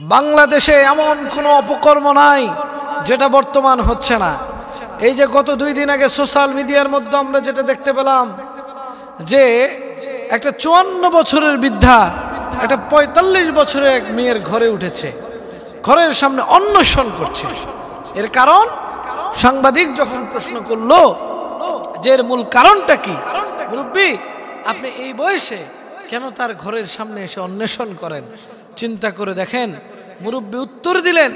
বাংলাদেশে এমন কোনো অপকর্ম নাই যেটা বর্তমান হচ্ছে না। এই যে গত 2 দিন আগে সোশ্যাল মিডিয়ার মধ্যে আমরা যেটা দেখতে পেলাম যে একটা 54 বছরের বৃদ্ধা একটা 45 বছরের এক মেয়ের ঘরে উঠেছে, ঘরের সামনে অন্বেষণ করছে। এর কারণ সাংবাদিক যখন প্রশ্ন করলো যে এর মূল কারণটা কি, মুরব্বী আপনি এই বয়সে কেন তার ঘরের সামনে এসে অন্বেষণ করেন? চিন্তা করে দেখেন, মুরব্বী উত্তর দিলেন,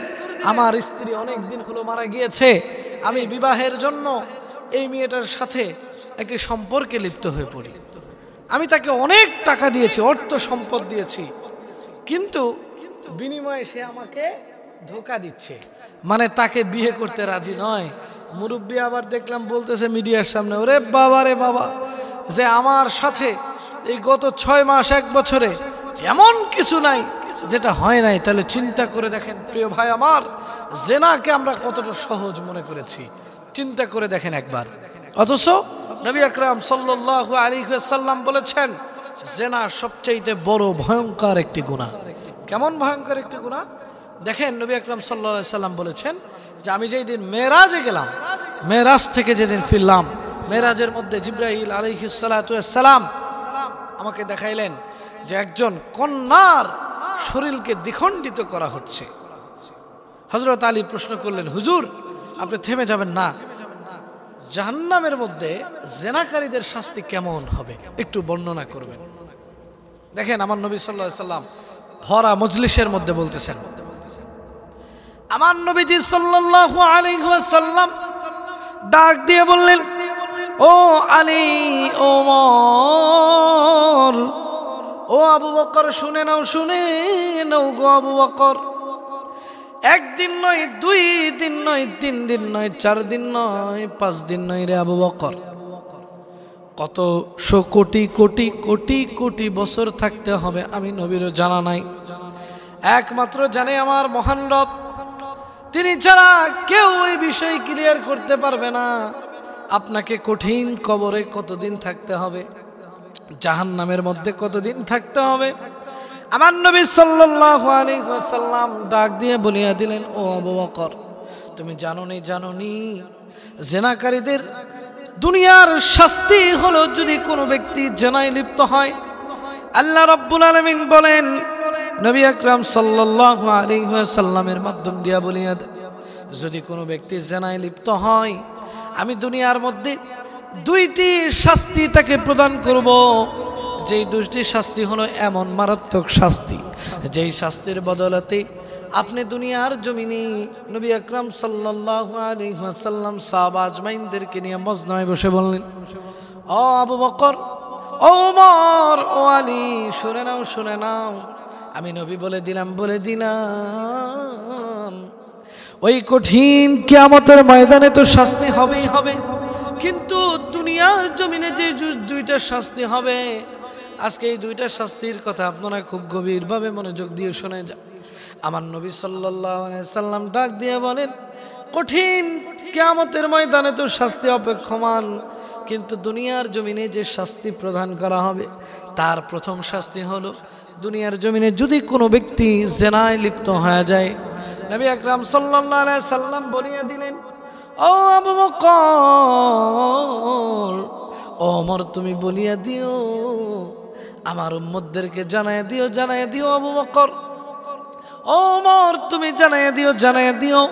আমার স্ত্রী অনেক দিন হলো মারা গিয়েছে, আমি বিবাহের জন্য এই মেয়েটার সাথে একটি সম্পর্কে লিপ্ত হয়ে পড়ি। আমি তাকে অনেক টাকা দিয়েছি, অর্থ সম্পদ দিয়েছি, কিন্তু বিনিময়ে সে আমাকে ধোঁকা দিচ্ছে, মানে তাকে বিয়ে করতে রাজি নয়। মুরব্বী আবার দেখলাম বলতেছে মিডিয়ার সামনে, ওরে বাবা রে বাবা, যে আমার সাথে এই গত 6 মাস 1 বছরে এমন কিছু নাই যেটা হয় নাই। তাহলে চিন্তা করে দেখেন প্রিয় ভাই আমার, জেনাকে আমরা কতটা সহজ মনে করেছি, চিন্তা করে দেখেন একবার। অথচ নবী আকরাম সাল্লাল্লাহু আলাইহি ওয়াসাল্লাম বলেছেন জেনা সবচেয়ে বড় ভয়ঙ্কর একটি গুনাহ। কেমন ভয়ঙ্কর একটি গুনাহ? দেখেন নবী আকরাম সাল্লাল্লাহু আলাইহি ওয়াসাল্লাম বলেছেন যে আমি যেই দিন মেরাজে গেলাম, মেরাজ থেকে যেদিন ফিরলাম, মেরাজের মধ্যে জিবরাইল আলাইহিস সালাতু ওয়াস সালাম আমাকে দেখাইলেন যে একজন কন্যার শরীরকে দ্বিখণ্ডিত করা হচ্ছে। হযরত আলী প্রশ্ন করলেন, হুজুর আপনি থেমে যাবেন না, জাহান্নামের মধ্যে জেনাকারীদের শাস্তি কেমন হবে একটু বর্ণনা করবেন। দেখেন আমার নবী সাল্লাল্লাহু আলাইহি সাল্লাম ভরা মজলিসের মধ্যে বলতেছেন, আমার নবীজি সাল্লাল্লাহু আলাইহি ওয়াসাল্লাম ডাক দিয়ে বললেন, ও আলী, ও ওমর, ও আবু বকর, শুনে নাও, শুনে নাও গো আবু বকর। 1 দিন নয়, 2 দিন নয়, 3 দিন নয়, 4 দিন নয়, 5 দিন নয় রে আবু বকর, কত শো কোটি কোটি কোটি কোটি বছর থাকতে হবে আমি নবীরও জানা নাই, একমাত্র জানে আমার মহান রব, তিনি ছাড়া কেউ এই বিষয় ক্লিয়ার করতে পারবে না। আপনাকে কঠিন কবরে কতদিন থাকতে হবে, জাহান্নামের মধ্যে কতদিন থাকতে হবে। আমার নবী সাল্লাল্লাহু আলাইহি ওয়াসাল্লাম ডাক দিয়ে বলিয়া দিলেন, ও আবু বকর, তুমি জানোনি জেনাকারীদের দুনিয়ার শাস্তি হলো যদি কোনো ব্যক্তি জেনায় লিপ্ত হয়, আল্লাহ রাব্বুল আলামিন বলেন নবী আকরাম সাল্লাল্লাহু আলাইহি ওয়াসাল্লামের মাধ্যম দিয়া বলিয়া দেন, যদি কোনো ব্যক্তি জেনায় লিপ্ত হয় আমি দুনিয়ার মধ্যে 2টি শাস্তি তাকে প্রদান করব। যেই 2টি শাস্তি হলো এমন মারাত্মক শাস্তি, যেই শাস্তির বদলাতে আপনি দুনিয়ার জমিনে নবী আকরাম সাল্লাল্লাহু আলাইহি ওয়াসাল্লাম সাহাবা আজমাইনদেরকে নিয়ে মজনায় বসে বললেন, ও আবু বকর, ও ওমর, ও আলী, শুনে নাও, শুনে নাও, আমি নবী বলে দিলাম ওই কঠিন কিয়ামতের ময়দানে তো শাস্তি হবেই হবে, কিন্তু দুনিয়ার জমিনে যে 2টা শাস্তি হবে, আজকে এই 2টা শাস্তির কথা আপনারা খুব গভীরভাবে মনোযোগ দিয়ে শুনে যান। আমার নবী সাল্লাল্লাহু আলাইহি সাল্লাম ডাক দিয়ে বলেন, কঠিন কিয়ামতের ময়দানে তো শাস্তি অপেক্ষমান, কিন্তু দুনিয়ার জমিনে যে শাস্তি প্রদান করা হবে তার প্রথম শাস্তি হলো, দুনিয়ার জমিনে যদি কোনো ব্যক্তি জেনায় লিপ্ত হয়ে যায়, নবী আকরাম সাল্লাল্লাহু আলাইহি সাল্লাম বলিয়া দিলেন, ও আবু বকর, ও ওমর, তুমি বলিয়া দিও, আমার উম্মতদেরকে জানায় দিও আবু বকর, ও ওমর, তুমি জানায় দিও,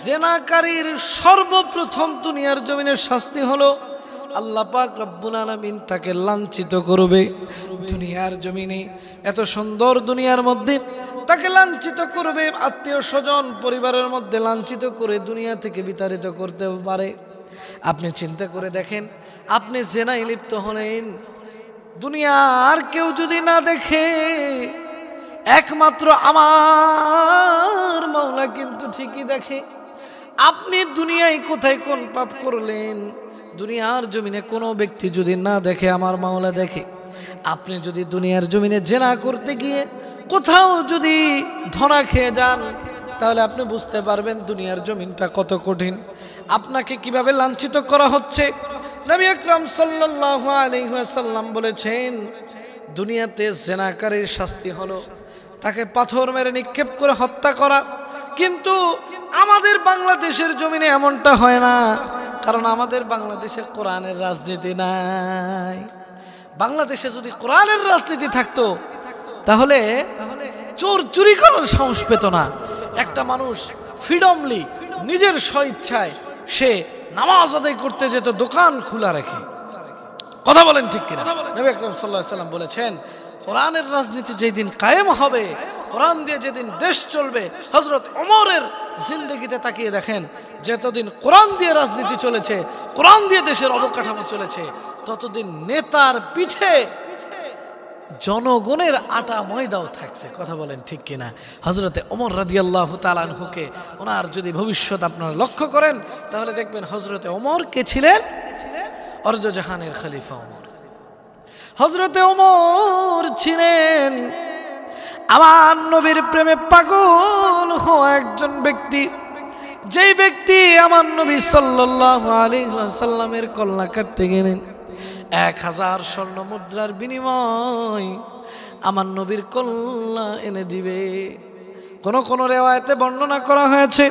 জেনাকারীর সর্বপ্রথম দুনিয়ার জমিনের শাস্তি হলো আল্লাহ পাক রব্বুল আলামিন তাকে লাঞ্ছিত করবে। দুনিয়ার জমিনে এত সুন্দর দুনিয়ার মধ্যে তাকে লাঞ্ছিত করবে, আত্মীয় স্বজন পরিবারের মধ্যে লাঞ্ছিত করে দুনিয়া থেকে বিতাড়িত করতে পারে। আপনি চিন্তা করে দেখেন, আপনি জেনায় লিপ্ত হলেন, দুনিয়ার কেউ যদি না দেখে, একমাত্র আমার মাওলা কিন্তু ঠিকই দেখে। আপনি দুনিয়ায় কোথায় কোন পাপ করলেন, দুনিয়ার জমিনে কোনো ব্যক্তি যদি না দেখে, আমার মাওলা দেখে। আপনি যদি দুনিয়ার জমিনে জেনা করতে গিয়ে কোথাও যদি ধরা খেয়ে যান, তাহলে আপনি বুঝতে পারবেন দুনিয়ার জমিনটা কত কঠিন, আপনাকে কিভাবে লাঞ্ছিত করা হচ্ছে। নবী আকরাম সাল্লাল্লাহু আলাইহি ওয়াসাল্লাম বলেছেন, দুনিয়াতে জেনাকারীর শাস্তি হলো তাকে পাথর মেরে নিক্ষেপ করে হত্যা করা। কিন্তু আমাদের বাংলাদেশের জমিনে এমনটা হয় না, কারণ আমাদের বাংলাদেশে কোরআনের রাজনীতি নাই। বাংলাদেশে যদি কোরআনের রাজনীতি থাকতো তাহলে চোর চুরি করার সাহস পেত না। একটা মানুষ ফ্রিডমলি নিজের স্বইচ্ছায় সে নামাজ আদায় করতে যেত দোকান খোলা রেখে। কথা বলেন ঠিক কিনা? নবী আকরাম সাল্লাল্লাহু আলাইহি ওয়াসাল্লাম বলেছেন, কোরআনের রাজনীতি যেদিন কায়েম হবে, কোরআন দিয়ে যেদিন দেশ চলবে। হযরত ওমরের জিন্দেগিতে তাকিয়ে দেখেন, যতদিন কোরআন দিয়ে রাজনীতি চলেছে, কোরআন দিয়ে দেশের অবকাঠামো চলেছে, ততদিন নেতার পিঠে জনগণের আটা ময়দাও থাকছে। কথা বলেন ঠিক কিনা? হযরতে ওমর রাদিয়াল্লাহু তাআলা আনহুকে, ওনার যদি ভবিষ্যৎ আপনারা লক্ষ্য করেন তাহলে দেখবেন হযরতে ওমর কে ছিলেন? অর্ধজাহানের খলিফা ওমর। হযরতে ওমর ছিলেন আমার নবীর প্রেমে পাগল হওয়া একজন ব্যক্তি, যেই ব্যক্তি আমার নবী সাল্লাল্লাহু আলাইহি ওয়াসাল্লামের কল্লা কাটতে গেলেন 1000 স্বর্ণ মুদ্রার বিনিময় আমার নবীর কল্লা এনে দিবে। কোন কোন রিওয়ায়াতে বর্ণনা করা হয়েছে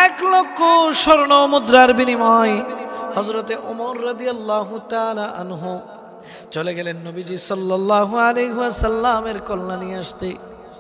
1 লক্ষ স্বর্ণ মুদ্রার বিনিময় হযরতে ওমর রাদিয়াল্লাহু তাআলা আনহু চলে গেলেন নবীজি সাল্লাল্লাহু আলাইহি ওয়াসাল্লামের কল্লা নিয়ে আসতে।